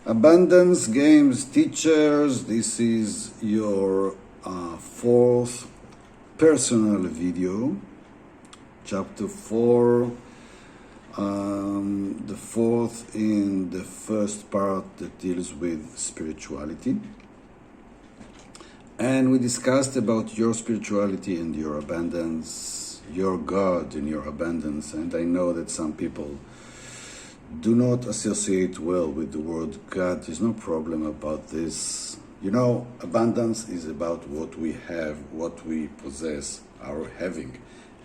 Abundance Games Teachers, this is your fourth personal video, chapter 4, the fourth in the first part that deals with spirituality. And we discussed about your spirituality and your abundance, your God and your abundance. And I know that some people do not associate well with the word God. There's no problem about this. You know, abundance is about what we have, what we possess, our having.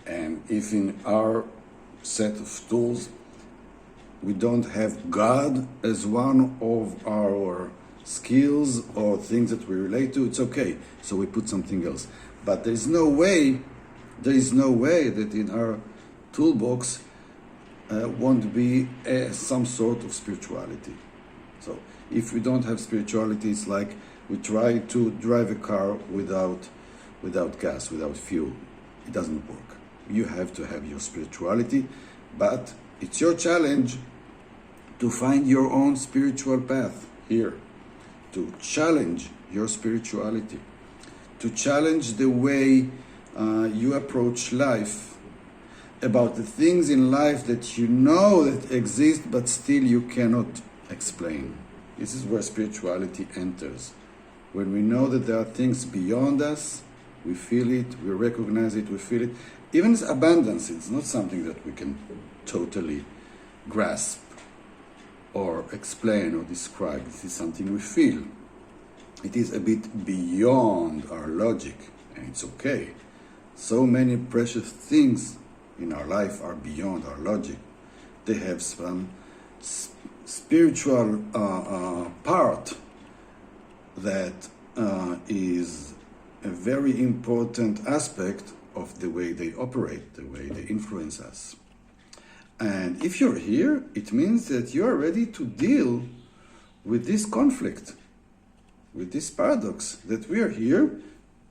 And if in our set of tools we don't have God as one of our skills or things that we relate to, it's okay. So we put something else. But there is no way that in our toolbox won't be some sort of spirituality. So if we don't have spirituality, it's like we try to drive a car without gas, without fuel. It doesn't work. You have to have your spirituality, but it's your challenge to find your own spiritual path here, to challenge your spirituality, to challenge the way you approach life, about the things in life that you know that exist but still you cannot explain. This is where spirituality enters. When we know that there are things beyond us, we feel it, we recognize it, we feel it. Even as abundance, it's not something that we can totally grasp or explain or describe. This is something we feel. It is a bit beyond our logic, and it's okay. So many precious things in our life are beyond our logic. They have some spiritual part that is a very important aspect of the way they operate, the way they influence us. And if you're here, it means that you are ready to deal with this conflict, with this paradox, that we are here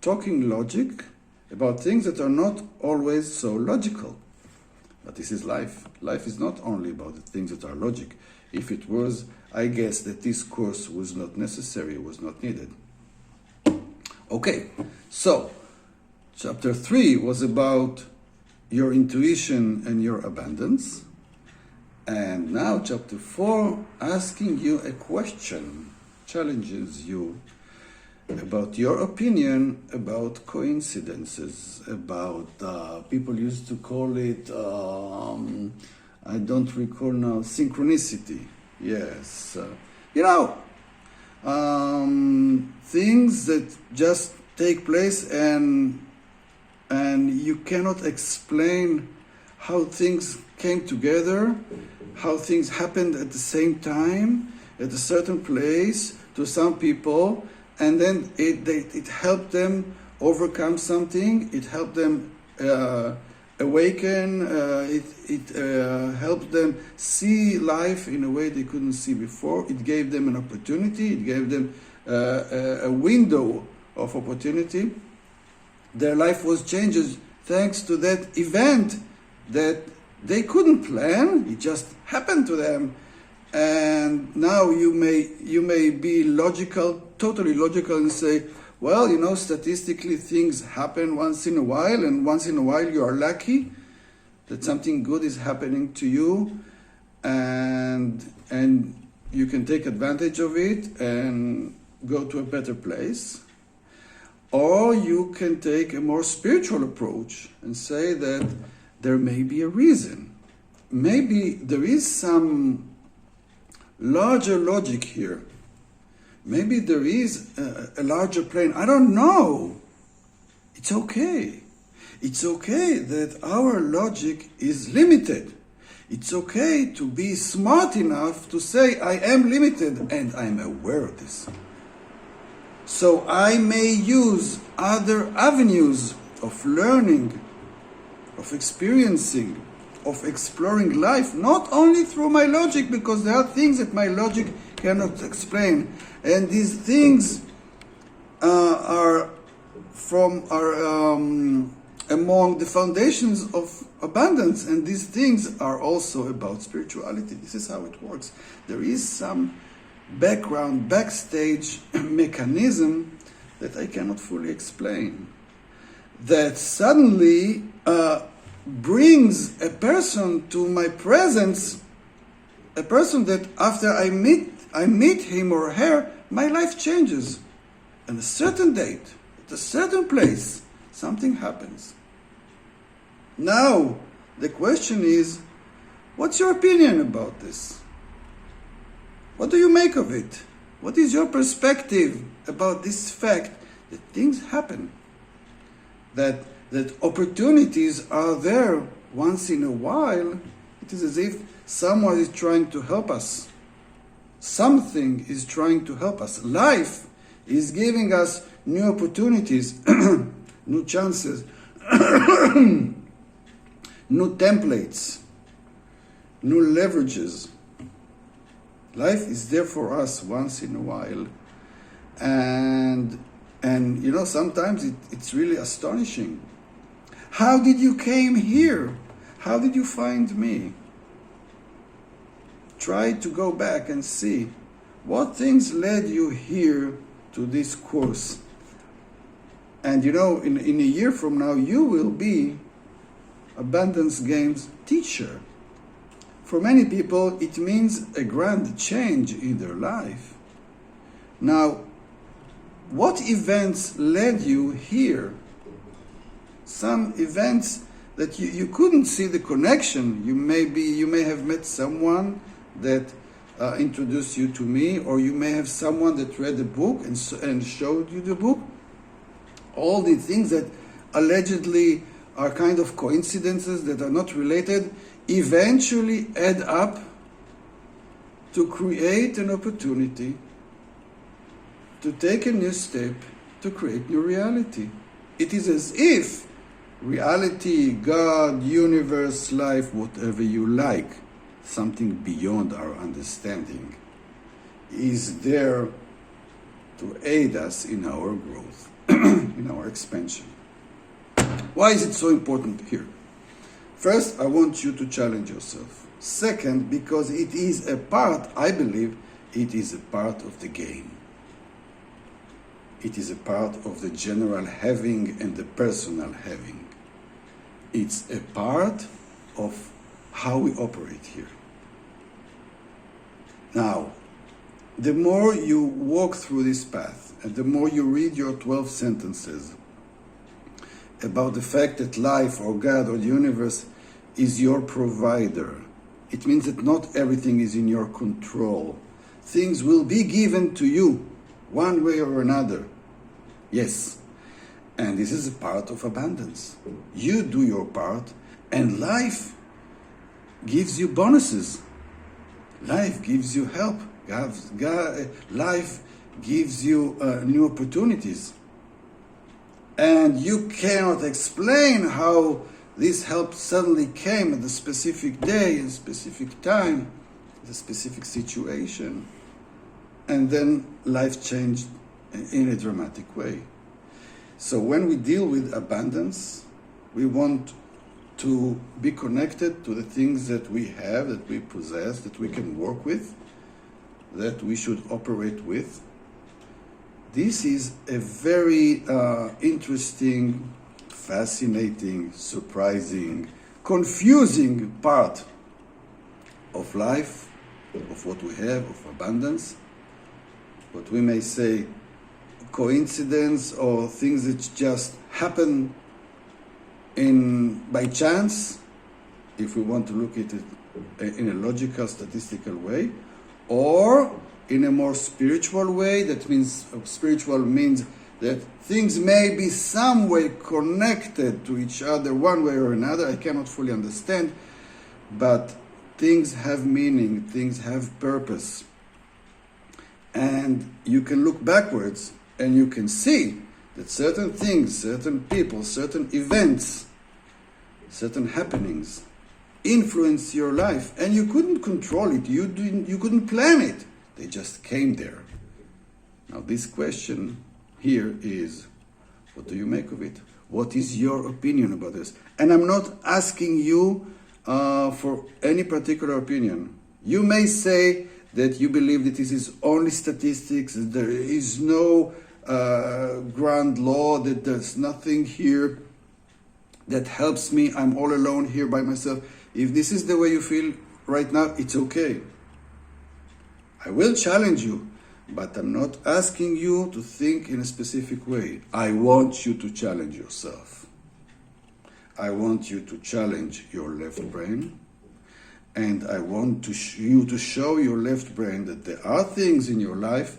talking logic about things that are not always so logical. But this is life. Life is not only about the things that are logic. If it was, I guess that this course was not necessary, was not needed. Okay, so chapter 3 was about your intuition and your abundance. And now chapter 4, asking you a question, challenges you about your opinion about coincidences, about, people used to call it, I don't recall now, synchronicity. Yes. Things that just take place and you cannot explain how things came together, how things happened at the same time, at a certain place, to some people, and then it helped them overcome something, it helped them awaken, it helped them see life in a way they couldn't see before. It gave them an opportunity, it gave them a window of opportunity. Their life was changed thanks to that event that they couldn't plan, it just happened to them. And now you may be logical, totally logical, and say, well, statistically things happen once in a while, and once in a while you are lucky that something good is happening to you, and you can take advantage of it and go to a better place. Or you can take a more spiritual approach and say that there may be a reason. Maybe there is some larger logic here. Maybe there is a larger plane. I don't know. It's okay. It's okay that our logic is limited. It's okay to be smart enough to say, I am limited and I'm aware of this. So I may use other avenues of learning, of experiencing, of exploring life, not only through my logic, because there are things that my logic cannot explain. And these things are among the foundations of abundance, and these things are also about spirituality. This is how it works. There is some background, backstage mechanism that I cannot fully explain, that suddenly brings a person to my presence, a person that after I meet him or her, my life changes. On a certain date, at a certain place, something happens. Now, the question is, what's your opinion about this? What do you make of it? What is your perspective about this fact that things happen? That opportunities are there once in a while. It is as if someone is trying to help us. Something is trying to help us. Life is giving us new opportunities, new chances, new templates, new leverages. Life is there for us once in a while. And you know, sometimes it's really astonishing. How did you came here? How did you find me? Try to go back and see what things led you here to this course. And you know, in a year from now, you will be Abundance Games teacher. For many people, it means a grand change in their life. Now, what events led you here? Some events that you couldn't see the connection. You may have met someone that introduced you to me, or you may have someone that read the book and showed you the book. All the things that allegedly are kind of coincidences that are not related eventually add up to create an opportunity to take a new step to create new reality. It is as if reality, God, universe, life, whatever you like, something beyond our understanding, is there to aid us in our growth, in our expansion. Why is it so important here? First, I want you to challenge yourself. Second, because it is a part, I believe, it is a part of the game. It is a part of the general having and the personal having. It's a part of how we operate here. Now, the more you walk through this path, and the more you read your 12 sentences about the fact that life or God or the universe is your provider, it means that not everything is in your control. Things will be given to you one way or another. Yes. And this is a part of abundance. You do your part, and life gives you bonuses. Life gives you help. Life gives you new opportunities. And you cannot explain how this help suddenly came at a specific day, at a specific time, at a specific situation. And then life changed in a dramatic way. So when we deal with abundance, we want to be connected to the things that we have, that we possess, that we can work with, that we should operate with. This is a very interesting, fascinating, surprising, confusing part of life, of what we have, of abundance. What we may say coincidence or things that just happen by chance, if we want to look at it in a logical, statistical way, or in a more spiritual way. That means, spiritual means that things may be some way connected to each other one way or another. I cannot fully understand, but things have meaning, things have purpose. And you can look backwards and you can see that certain things, certain people, certain events, certain happenings influence your life, and you couldn't control it, you couldn't plan it. They just came there. Now this question here is, what do you make of it? What is your opinion about this? And I'm not asking you for any particular opinion. You may say that you believe that this is only statistics, that there is no grand law, that there's nothing here that helps me, I'm all alone here by myself. If this is the way you feel right now, it's okay. I will challenge you, but I'm not asking you to think in a specific way. I want you to challenge yourself. I want you to challenge your left brain, and I want you to show your left brain that there are things in your life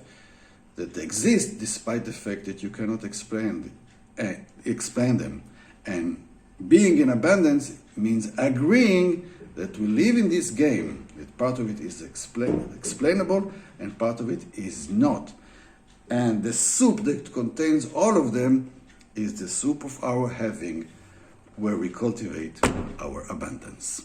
that exist despite the fact that you cannot explain them. And being in abundance means agreeing that we live in this game, that part of it is explainable and part of it is not. And the soup that contains all of them is the soup of our having, where we cultivate our abundance.